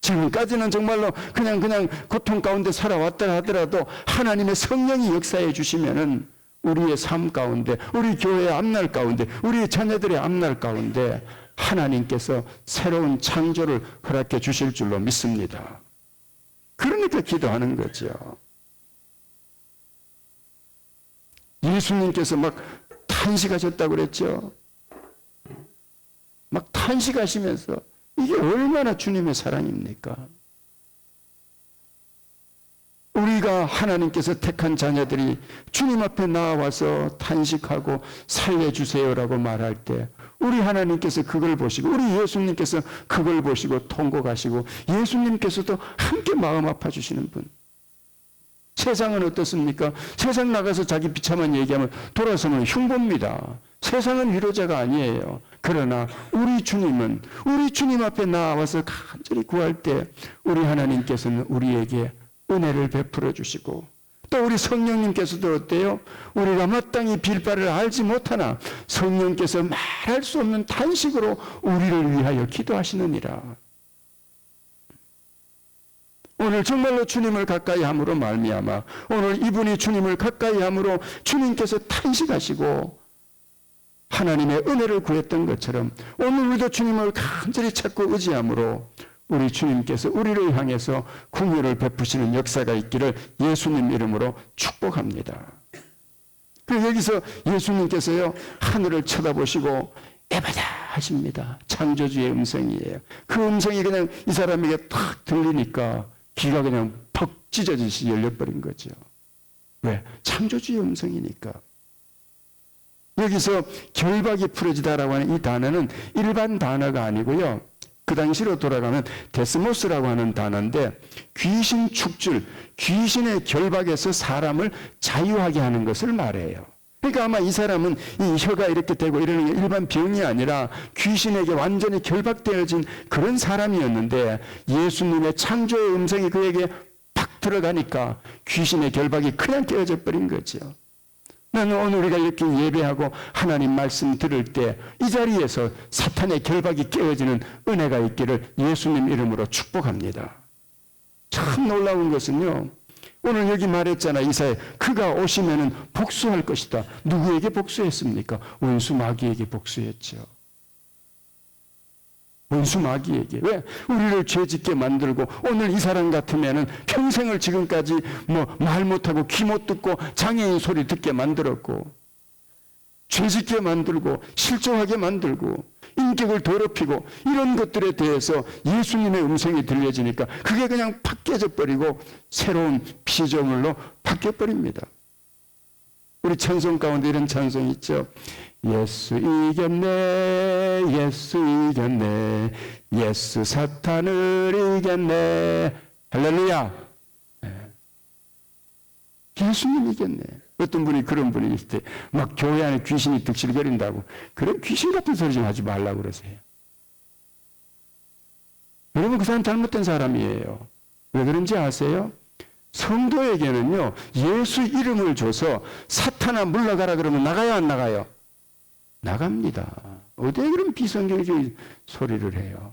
지금까지는 정말로 그냥 고통 가운데 살아왔다 하더라도 하나님의 성령이 역사해 주시면은 우리의 삶 가운데, 우리 교회의 앞날 가운데, 우리 자녀들의 앞날 가운데 하나님께서 새로운 창조를 허락해 주실 줄로 믿습니다. 그러니까 기도하는 거죠. 예수님께서 막 탄식하셨다고 그랬죠. 막 탄식하시면서 이게 얼마나 주님의 사랑입니까? 우리가 하나님께서 택한 자녀들이 주님 앞에 나와서 탄식하고 살려주세요라고 말할 때 우리 하나님께서 그걸 보시고 우리 예수님께서 그걸 보시고 통곡하시고 예수님께서도 함께 마음 아파주시는 분. 세상은 어떻습니까? 세상 나가서 자기 비참한 얘기하면 돌아서면 흉보입니다. 세상은 위로자가 아니에요. 그러나 우리 주님은 우리 주님 앞에 나와서 간절히 구할 때 우리 하나님께서는 우리에게 은혜를 베풀어 주시고 또 우리 성령님께서도 어때요? 우리가 마땅히 빌 바를 알지 못하나 성령께서 말할 수 없는 탄식으로 우리를 위하여 기도하시느니라. 오늘 정말로 주님을 가까이 함으로 말미암아 오늘 이분이 주님을 가까이 함으로 주님께서 탄식하시고 하나님의 은혜를 구했던 것처럼 오늘 우리도 주님을 간절히 찾고 의지함으로 우리 주님께서 우리를 향해서 긍휼을 베푸시는 역사가 있기를 예수님 이름으로 축복합니다. 그리고 여기서 예수님께서요 하늘을 쳐다보시고 에바다 하십니다. 창조주의 음성이에요. 그 음성이 그냥 이 사람에게 탁 들리니까 귀가 그냥 퍽 찢어지듯이 열려버린 거죠. 왜? 창조주의 음성이니까. 여기서 결박이 풀어지다라고 하는 이 단어는 일반 단어가 아니고요. 그 당시로 돌아가면 데스모스라고 하는 단어인데 귀신 축줄, 귀신의 결박에서 사람을 자유하게 하는 것을 말해요. 그러니까 아마 이 사람은 이 혀가 이렇게 되고 이러는 게 일반 병이 아니라 귀신에게 완전히 결박되어진 그런 사람이었는데 예수님의 창조의 음성이 그에게 팍 들어가니까 귀신의 결박이 그냥 깨어져 버린 거죠. 나는 오늘 우리가 이렇게 예배하고 하나님 말씀 들을 때 이 자리에서 사탄의 결박이 깨어지는 은혜가 있기를 예수님 이름으로 축복합니다. 참 놀라운 것은요, 오늘 여기 말했잖아. 이사야, 그가 오시면은 복수할 것이다. 누구에게 복수했습니까? 원수 마귀에게 복수했죠. 원수 마귀에게. 왜? 우리를 죄짓게 만들고, 오늘 이 사람 같으면은 평생을 지금까지 말 못하고 귀 못 듣고 장애인 소리 듣게 만들었고, 죄짓게 만들고 실종하게 만들고 인격을 더럽히고, 이런 것들에 대해서 예수님의 음성이 들려지니까 그게 그냥 팍 깨져버리고 새로운 피조물로 바뀌어버립니다. 우리 찬송 가운데 이런 찬송이 있죠. 예수 이겼네, 예수 이겼네, 예수 사탄을 이겼네. 할렐루야. 예수님 이겼네. 어떤 분이 그런 분이 있을 때 막 교회 안에 귀신이 득실거린다고, 그런 귀신 같은 소리 좀 하지 말라고 그러세요. 여러분, 그 사람 잘못된 사람이에요. 왜 그런지 아세요? 성도에게는요, 예수 이름을 줘서 사탄아 물러가라 그러면 나가요, 안 나가요? 나갑니다. 어디에 그런 비성경적인 소리를 해요?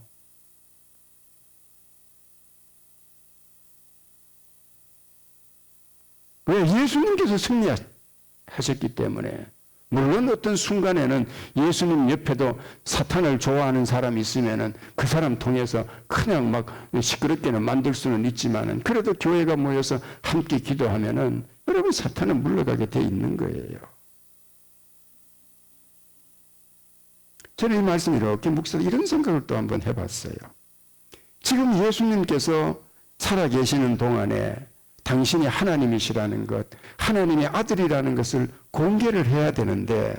왜? 예수님께서 승리하셨기 때문에. 물론 어떤 순간에는 예수님 옆에도 사탄을 좋아하는 사람이 있으면은 그 사람 통해서 그냥 막 시끄럽게는 만들 수는 있지만은, 그래도 교회가 모여서 함께 기도하면은 여러분, 사탄은 물러가게 돼 있는 거예요. 저는 이 말씀 이렇게 묵상, 이런 생각을 또 한번 해봤어요. 지금 예수님께서 살아계시는 동안에 당신이 하나님이시라는 것, 하나님의 아들이라는 것을 공개를 해야 되는데,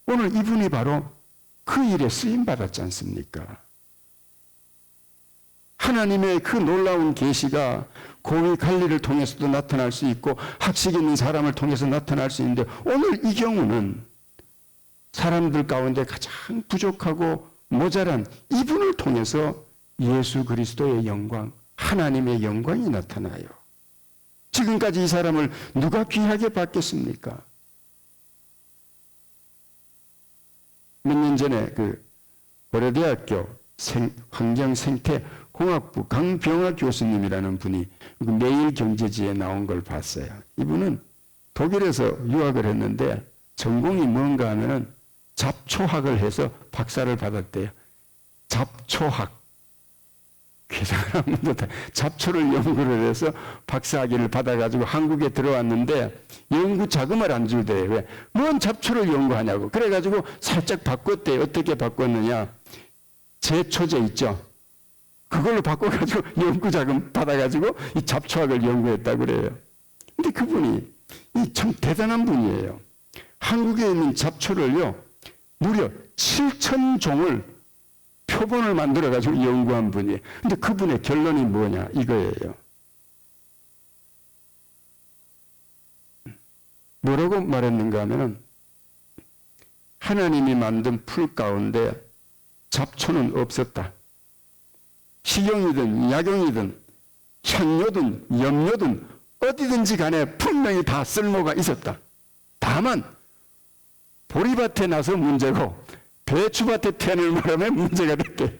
오늘 이분이 바로 그 일에 쓰임받았지 않습니까? 하나님의 그 놀라운 계시가 고위 관리를 통해서도 나타날 수 있고 학식 있는 사람을 통해서 나타날 수 있는데, 오늘 이 경우는 사람들 가운데 가장 부족하고 모자란 이분을 통해서 예수 그리스도의 영광, 하나님의 영광이 나타나요. 지금까지 이 사람을 누가 귀하게 봤겠습니까? 몇 년 전에 그 고려대학교 환경생태공학부 강병화 교수님이라는 분이 매일경제지에 나온 걸 봤어요. 이분은 독일에서 유학을 했는데 전공이 뭔가 하면은 잡초학을 해서 박사를 받았대요. 잡초학. 잡초를 연구를 해서 박사학위를 받아가지고 한국에 들어왔는데 연구 자금을 안 주대요. 왜? 뭔 잡초를 연구하냐고. 그래가지고 살짝 바꿨대요. 어떻게 바꿨느냐. 제초제 있죠. 그걸로 바꿔가지고 연구 자금 받아가지고 이 잡초학을 연구했다고 그래요. 근데 그분이 참 대단한 분이에요. 한국에 있는 잡초를요, 무려 7,000종을 표본을 만들어가지고 연구한 분이에요. 근데 그분의 결론이 뭐냐, 이거예요. 뭐라고 말했는가 하면은, 하나님이 만든 풀 가운데 잡초는 없었다. 식용이든 약용이든 향료든 염료든 어디든지 간에 분명히 다 쓸모가 있었다. 다만 보리밭에 나서 문제고 배추밭에 태어날 바람에 문제가 됐대.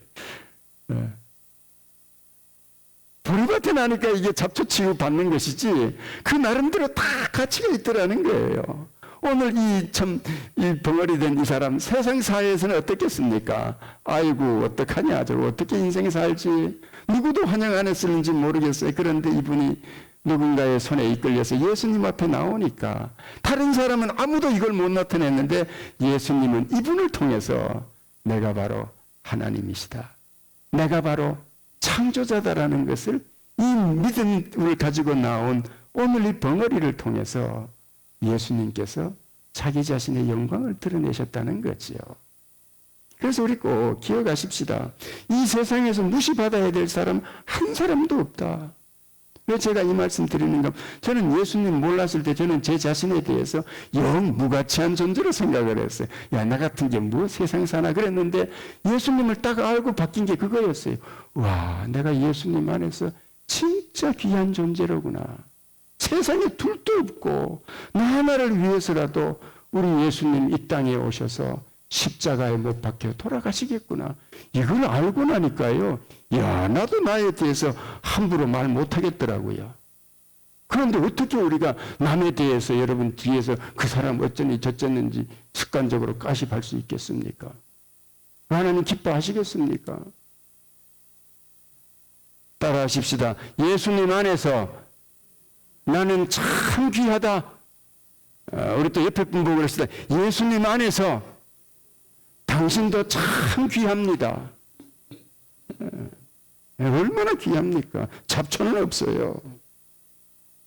보리밭에 나니까 이게 잡초 취급 받는 것이지 그 나름대로 다 가치가 있더라는 거예요. 오늘 이 벙어리 된 이 사람 세상 사회에서는 어떻겠습니까? 아이고 어떡하냐, 저거 어떻게 인생 살지, 누구도 환영 안 했을는지 모르겠어요. 그런데 이분이 누군가의 손에 이끌려서 예수님 앞에 나오니까 다른 사람은 아무도 이걸 못 나타냈는데 예수님은 이분을 통해서 내가 바로 하나님이시다, 내가 바로 창조자다라는 것을, 이 믿음을 가지고 나온 오늘 이 벙어리를 통해서 예수님께서 자기 자신의 영광을 드러내셨다는 거지요. 그래서 우리 꼭 기억하십시다. 이 세상에서 무시받아야 될 사람 한 사람도 없다. 왜 제가 이 말씀 드리는가? 저는 예수님 몰랐을 때 저는 제 자신에 대해서 영 무가치한 존재로 생각을 했어요. 야, 나 같은 게 뭐 세상 사나 그랬는데 예수님을 딱 알고 바뀐 게 그거였어요. 와, 내가 예수님 안에서 진짜 귀한 존재로구나. 세상에 둘도 없고 나 하나를 위해서라도 우리 예수님 이 땅에 오셔서 십자가에 못 박혀 돌아가시겠구나. 이걸 알고 나니까요. 야, 나도 나에 대해서 함부로 말 못하겠더라고요. 그런데 어떻게 우리가 남에 대해서 여러분 뒤에서 그 사람 어쩌니 저쩌는지 습관적으로 가십할 수 있겠습니까? 하나님 기뻐하시겠습니까? 따라하십시다. 예수님 안에서 나는 참 귀하다. 우리 또 옆에 분 보고 그랬을 때 예수님 안에서 당신도 참 귀합니다. 얼마나 귀합니까? 잡초는 없어요.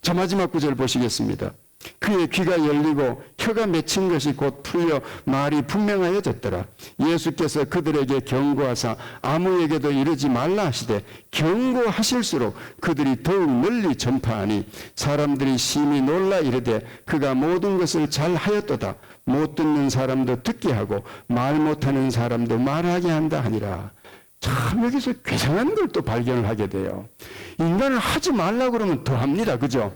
자, 마지막 구절 보시겠습니다. 그의 귀가 열리고 혀가 맺힌 것이 곧 풀려 말이 분명하여졌더라. 예수께서 그들에게 경고하사 아무에게도 이르지 말라 하시되 경고하실수록 그들이 더욱 널리 전파하니 사람들이 심히 놀라 이르되 그가 모든 것을 잘 하였도다. 못 듣는 사람도 듣게 하고 말 못하는 사람도 말하게 한다 하니라. 참 여기서 괴상한 걸 또 발견을 하게 돼요. 인간을 하지 말라고 그러면 더 합니다. 그죠?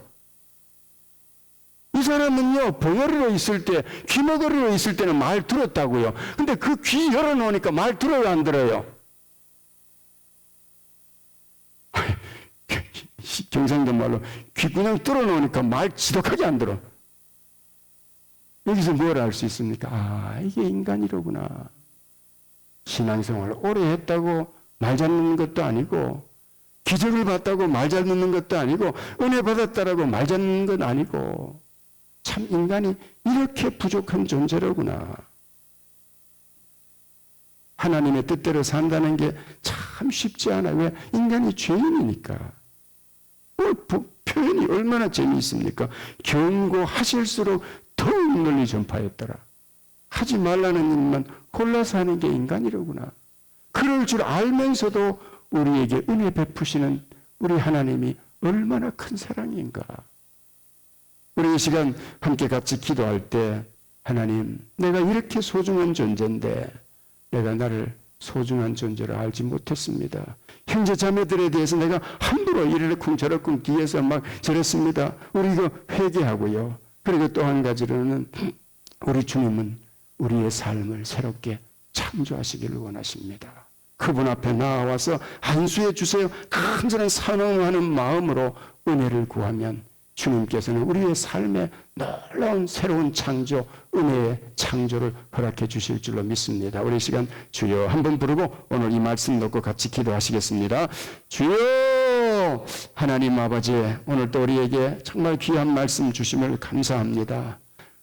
이 사람은요, 벙어리로 있을 때, 귀머거리로 있을 때는 말 들었다고요. 근데 그 귀 열어놓으니까 말 들어요, 안 들어요? 경상도 말로 귓구녕 뚫어놓으니까 말 지독하게 안 들어. 여기서 뭘 알 수 있습니까? 아, 이게 인간이로구나. 신앙생활을 오래 했다고 말 잘 듣는 것도 아니고, 기적을 봤다고 말 잘 듣는 것도 아니고, 은혜 받았다라고 말 잘 듣는 건 아니고, 참 인간이 이렇게 부족한 존재로구나. 하나님의 뜻대로 산다는 게 참 쉽지 않아요. 왜? 인간이 죄인이니까. 표현이 얼마나 재미있습니까? 경고하실수록 더욱 널리 전파했더라. 하지 말라는 일만 골라서 하는 게 인간이로구나. 그럴 줄 알면서도 우리에게 은혜 베푸시는 우리 하나님이 얼마나 큰 사랑인가. 우리 이 시간 함께 같이 기도할 때 하나님, 내가 이렇게 소중한 존재인데 내가 나를 소중한 존재를 알지 못했습니다. 형제 자매들에 대해서 내가 함부로 이래쿵 저래쿵 뒤에서 막 저랬습니다. 우리 이거 회개하고요. 그리고 또 한 가지로는 우리 주님은 우리의 삶을 새롭게 창조하시기를 원하십니다. 그분 앞에 나와서 안수해 주세요. 간절한 산원하는 마음으로 은혜를 구하면 주님께서는 우리의 삶에 놀라운 새로운 창조, 은혜의 창조를 허락해 주실 줄로 믿습니다. 우리 시간 주여 한번 부르고 오늘 이 말씀 놓고 같이 기도하시겠습니다. 주여, 하나님 아버지, 오늘 또 우리에게 정말 귀한 말씀 주심을 감사합니다.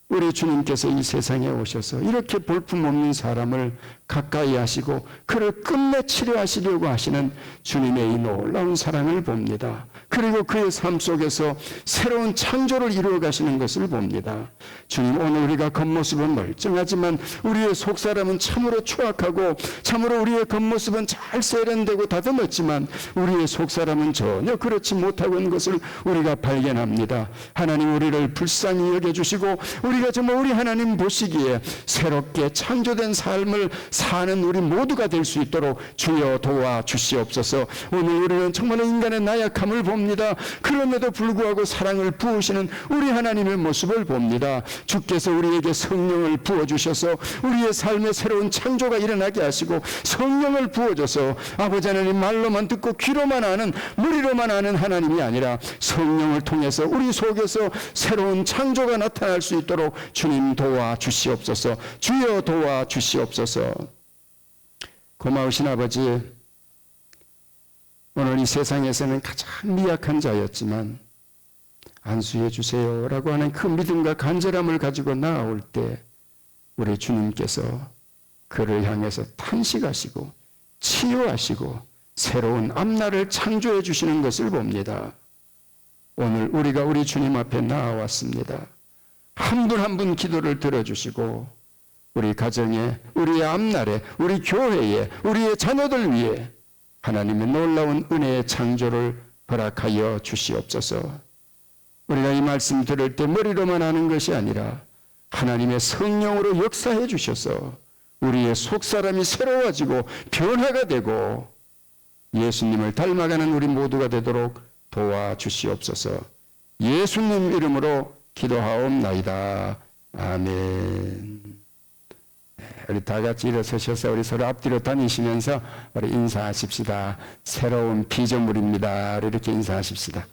우리 주님께서 이 세상에 오셔서 이렇게 볼품없는 사람을 가까이 하시고 그를 끝내 치료하시려고 하시는 주님의 이 놀라운 사랑을 봅니다. 그리고 그의 삶 속에서 새로운 창조를 이루어 가시는 것을 봅니다. 주님, 오늘 우리가 겉모습은 멀쩡하지만 우리의 속사람은 참으로 추악하고 참으로 우리의 겉모습은 잘 세련되고 다듬었지만 우리의 속사람은 전혀 그렇지 못하고 있는 것을 우리가 발견합니다. 하나님, 우리를 불쌍히 여겨주시고 우리가 정말 우리 하나님 보시기에 새롭게 창조된 삶을 사는 우리 모두가 될 수 있도록 주여 도와주시옵소서. 오늘 우리는 정말 인간의 나약함을 봅니다. 그럼에도 불구하고 사랑을 부으시는 우리 하나님의 모습을 봅니다. 주께서 우리에게 성령을 부어주셔서 우리의 삶에 새로운 창조가 일어나게 하시고 성령을 부어줘서 아버지 하나님 말로만 듣고 귀로만 아는, 머리로만 아는 하나님이 아니라 성령을 통해서 우리 속에서 새로운 창조가 나타날 수 있도록 주님 도와주시옵소서. 주여 도와주시옵소서. 고마우신 아버지, 오늘 이 세상에서는 가장 미약한 자였지만 안수해 주세요라고 하는 그 믿음과 간절함을 가지고 나아올 때 우리 주님께서 그를 향해서 탄식하시고 치유하시고 새로운 앞날을 창조해 주시는 것을 봅니다. 오늘 우리가 우리 주님 앞에 나아왔습니다. 한 분 한 분 기도를 들어주시고 우리 가정에, 우리의 앞날에, 우리 교회에, 우리의 자녀들 위해 하나님의 놀라운 은혜의 창조를 허락하여 주시옵소서. 우리가 이 말씀 들을 때 머리로만 하는 것이 아니라 하나님의 성령으로 역사해 주셔서 우리의 속사람이 새로워지고 변화가 되고 예수님을 닮아가는 우리 모두가 되도록 도와주시옵소서. 예수님 이름으로 기도하옵나이다. 아멘. 우리 다 같이 일어서셔서 우리 서로 앞뒤로 다니시면서 우리 인사하십시다. 새로운 피조물입니다. 이렇게 인사하십시다.